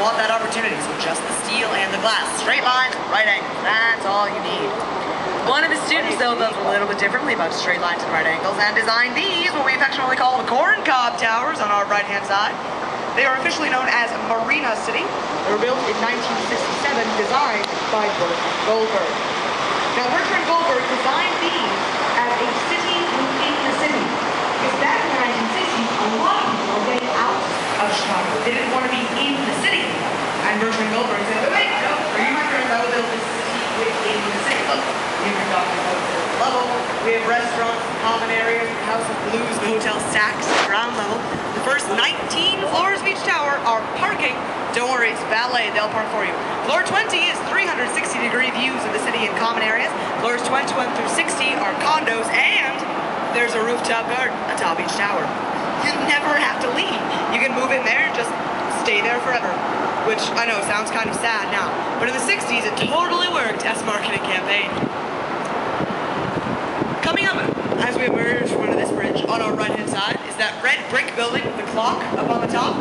want that opportunity. So just the steel and the glass. Straight lines, right angles. That's all you need. One of his students, though, felt a little bit differently about straight lines and right angles and designed these, what we affectionately call the corn cob towers on our right-hand side. They are officially known as Marina City. They were built in 1967, designed by Bertrand Goldberg. Now, Bertrand Goldberg designed these as a city within the city. Because back in the 1960s, a lot of people were getting out of Chicago. They didn't want to be in the city. And Bertrand Goldberg said, wait, no, for you, my friends, I will build this city within the city. Look, we have doctors level, we have restaurants, common areas, House of Blues, and hotel stacks, ground level. The first 19 floors of each tower are parking. Don't worry, it's valet, they'll park for you. Floor 20 is 360-degree views of the city and common areas. Floors 21 through 60 are condos, and there's a rooftop garden atop each tower. You never have to leave. You can move in there and just stay there forever. Which I know sounds kind of sad now, but in the 60s it totally worked as a marketing campaign. Coming up as we emerge from under this bridge on our right-hand side is that red brick building with the clock up on the top.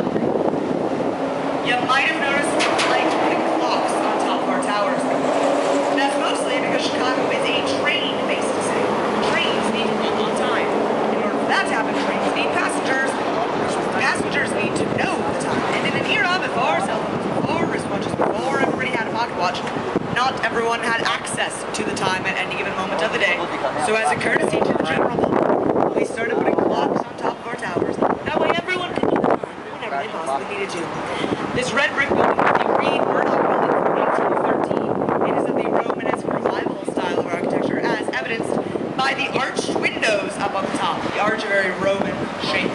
You might have noticed like putting clocks on top of our towers. That's mostly because Chicago is a train-based city. Trains need to run on time. In order for that to happen, trains need passengers. Passengers need to know the time. And in an era before cell phones, before wristwatches, before everybody had a pocket watch, not everyone had access to the time at any given moment of the day. So as a courtesy to the general public, we started putting clocks on top of our towers. That way everyone could know the time whenever they possibly needed to. This red brick building is the Reed Murdoch building from 1813. It is of the Romanesque revival style of architecture, as evidenced by the arched windows up on the top. The arch are very Roman shape.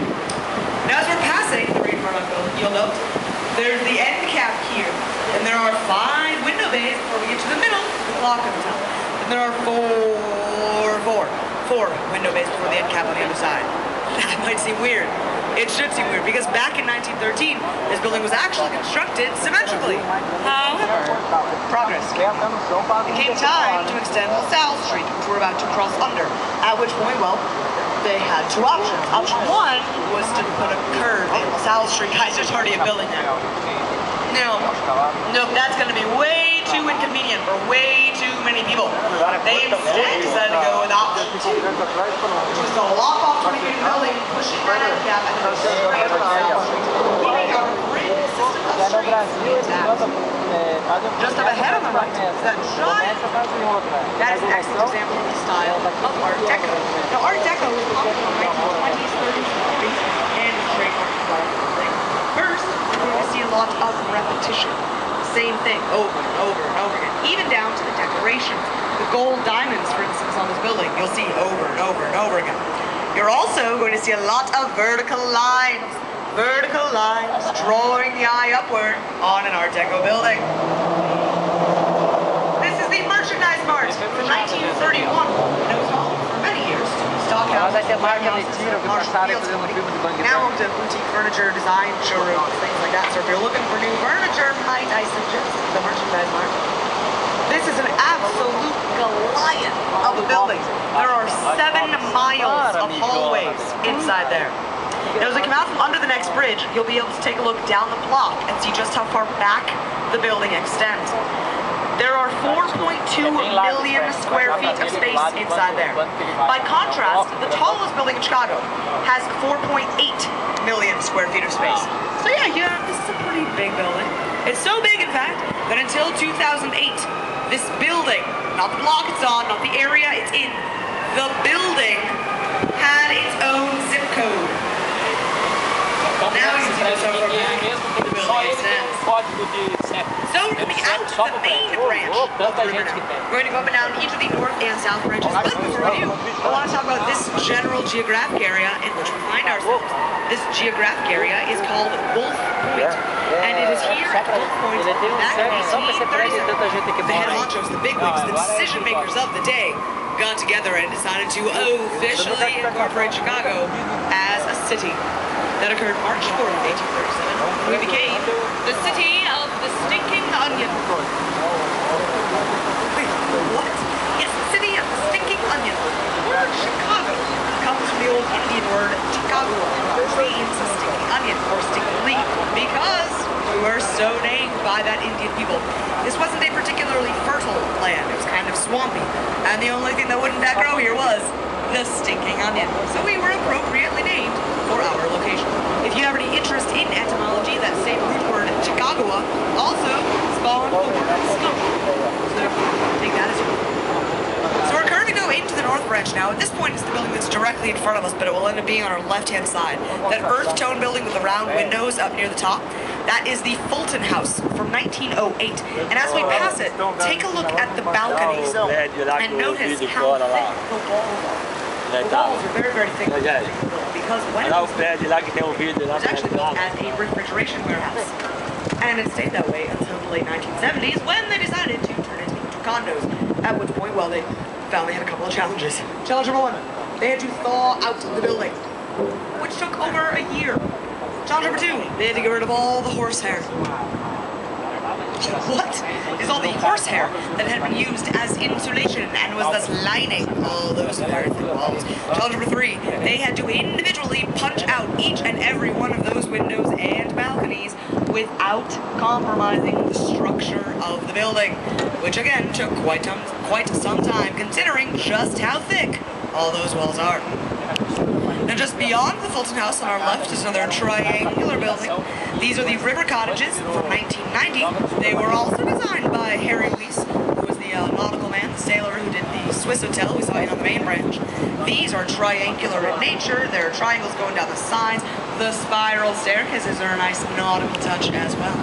Now as we're passing the Reed Murdoch building, you'll note there's the end cap here, and there are 5 window bays before we get to the middle, the clock on the top. And there are four window bays before the end cap on the other side. That might seem weird. It should seem weird, because back in 1913, this building was actually constructed symmetrically. However, progress came. It came time to extend LaSalle Street, which we're about to cross under, at which point, well, they had 2 options. Option 1 was to put a curve in LaSalle Street. Guys, there's already a building there. No, that's going to be way too inconvenient for way too many people. They instead decided to go with option 2, which was to lop off 20 feet of building, pushing that end cap, and go straight over LaSalle Street. Leaving our grid system of streets intact. Just up ahead on the right is that giant. That is an excellent example of the style of Art Deco. Now, Art Deco was popular in the 1920s, 30s, and 40s, and trademarked the building. First, we're going to see a lot of repetition. Same thing over and over and over again, even down to the decorations. The gold diamonds, for instance, on this building, you'll see over and over and over again. You're also going to see a lot of vertical lines. Vertical lines drawing the eye upward on an Art Deco building. This is the Merchandise Mart from 1931. And it was home for many years to stockhouses, now home to boutique furniture, design showrooms, things like that. So if you're looking for new furniture, might I suggest the Merchandise Mart. This is an absolute Goliath of a building. There are 7 miles of hallways inside there. Now, as we come out from under the next bridge, you'll be able to take a look down the block and see just how far back the building extends. There are 4.2 million square feet of space inside there. By contrast, the tallest building in Chicago has 4.8 million square feet of space. So yeah, this is a pretty big building. It's so big, in fact, that until 2008, this building, not the block it's on, not the area it's in, the building had its own zip code. Now you can see the building extends. So we're coming out of the main branch of the river now. We're going to go up and down each of the north and south branches. But before we do, I want to talk about this general geographic area in which we find ourselves. This geographic area is called Wolf Point. And it is here at Wolf Point back in 1837. The head honchos, the bigwigs, the decision makers of the day got together and decided to officially incorporate Chicago as a city. That occurred March 4th, 1837. We became the city of the stinking onion. Wait, what? Yes, the city of the stinking onion. The word Chicago comes from the old Indian word Chicago, which means stinking onion or stinking leaf, because we were so dang by that Indian people. This wasn't a particularly fertile land. It was kind of swampy. And the only thing that wouldn't grow here was the stinking onion. So we were appropriately named for our location. If you have any interest in etymology, that same root word, Chicago, also spawned the word skunk. So take that as well. So we're currently going into the north branch now. At this point, it's the building that's directly in front of us, but it will end up being on our left-hand side. That earth tone building with the round windows up near the top, that is the Fulton House from 1908. And as we pass it, take a look at the balconies and notice how thick the walls are. The walls are very, very thick. Because when it was actually built as a refrigeration warehouse. And it stayed that way until the late 1970s when they decided to turn it into condos. At which point, well, they found they had a couple of challenges. Challenge number one, they had to thaw out the building, which took over a year. Challenge number two, they had to get rid of all the horsehair. What is all the horsehair that had been used as insulation and was thus lining all those very thick walls? Challenge number three, they had to individually punch out each and every one of those windows and balconies without compromising the structure of the building, which again took quite some time considering just how thick all those walls are. Now just beyond the Fulton House on our left is another triangular building. These are the River Cottages from 1990. They were also designed by Harry Weiss, who was the nautical man, the sailor who did the Swiss Hotel we saw on the main branch. These are triangular in nature. There are triangles going down the sides. The spiral staircases are a nice nautical touch as well.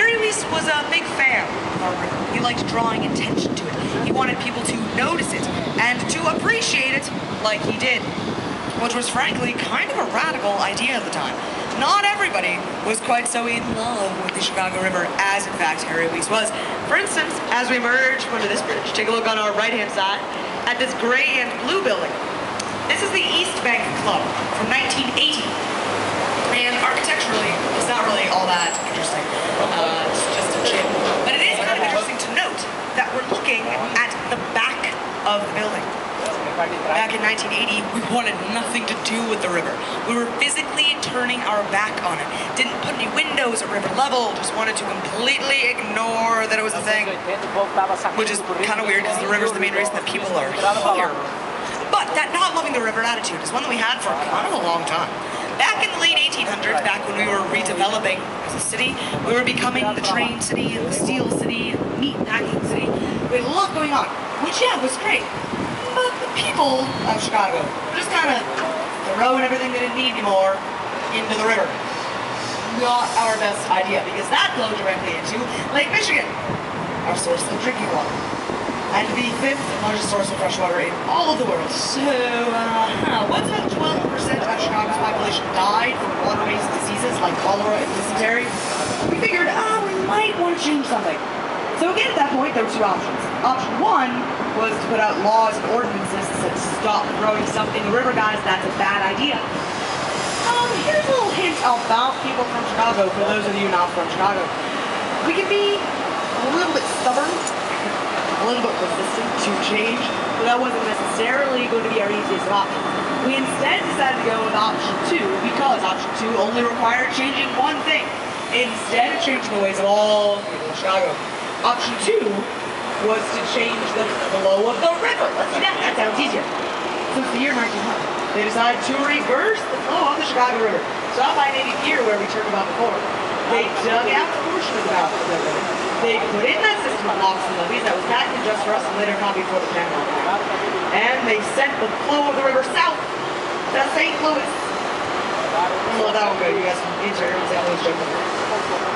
Harry Weiss was a big fan of our river. He liked drawing attention to it. He wanted people to notice it and to appreciate it like he did, which was frankly kind of a radical idea at the time. Not everybody was quite so in love with the Chicago River as, in fact, Harry Weiss was. For instance, as we emerge from under this bridge, take a look on our right-hand side at this gray and blue building. This is the East Bank Club from 1980. And architecturally, it's not really all that interesting. It's just a gym. But it is kind of interesting to note that we're looking at the back of the building. Back in 1980, we wanted nothing to do with the river. We were physically turning our back on it. Didn't put any windows at river level, just wanted to completely ignore that it was a thing. Which is kind of weird because the river's the main reason that people are here. But that not loving the river attitude is one that we had for kind of a long time. Back in the late 1800s, back when we were redeveloping as a city, we were becoming the train city, and the steel city, and the meat packing city. We had a lot going on, which, yeah, was great. But the people of Chicago were just kind of throwing everything they didn't need anymore into the river. Not our best idea, because that flowed directly into Lake Michigan, our source of drinking water, and the fifth largest source of fresh water in all of the world. So, once about 12% of Chicago's population died from water-based diseases like cholera and dysentery, we figured, we might want to change something. So again, at that point, there were two options. Option one was to put out laws and ordinances that said, stop throwing stuff in the river, guys, that's a bad idea. Here's a little hint about people from Chicago, for those of you not from Chicago. We can be a little bit stubborn, a little bit resistant to change, but that wasn't necessarily going to be our easiest option. We instead decided to go with option two, because option two only required changing one thing, instead of changing the ways of all people in Chicago. Option two was to change the flow of the river. Let's see that. That sounds easier. Since the year 1900, they decided to reverse the flow of the Chicago River. So out by Navy Pier, where we talked about before, they dug out a portion of the mouth of the river. They put in that system of locks and levees that was patented just for us and later copied for the Panama Canal. And they sent the flow of the river south to St. Louis. I'll let that one go. You guys can answer your St. Louis joke.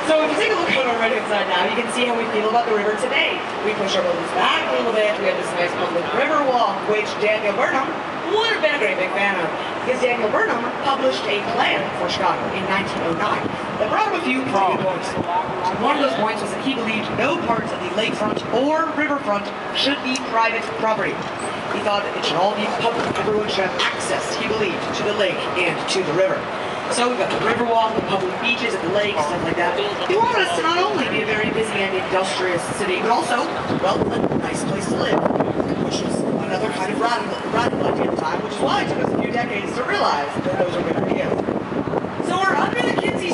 So if you take a look on our right-hand side now, you can see how we feel about the river today. We push our buildings back a little bit. We have this nice public river walk, which Daniel Burnham would have been a great big fan of, because Daniel Burnham published a plan for Chicago in 1909 that brought up a few pretty good points. One of those points was that he believed no parts of the lakefront or riverfront should be private property. He thought that it should all be public. Everyone should have access, he believed, to the lake and to the river. So we've got the Riverwalk, the public beaches, and the lakes, stuff like that. He wanted us to not only be a very busy and industrious city, but also, well, a nice place to live, which was another kind of radical idea at the time, which is why it took us a few decades to realize that those were good ideas. So we're under the Kinsey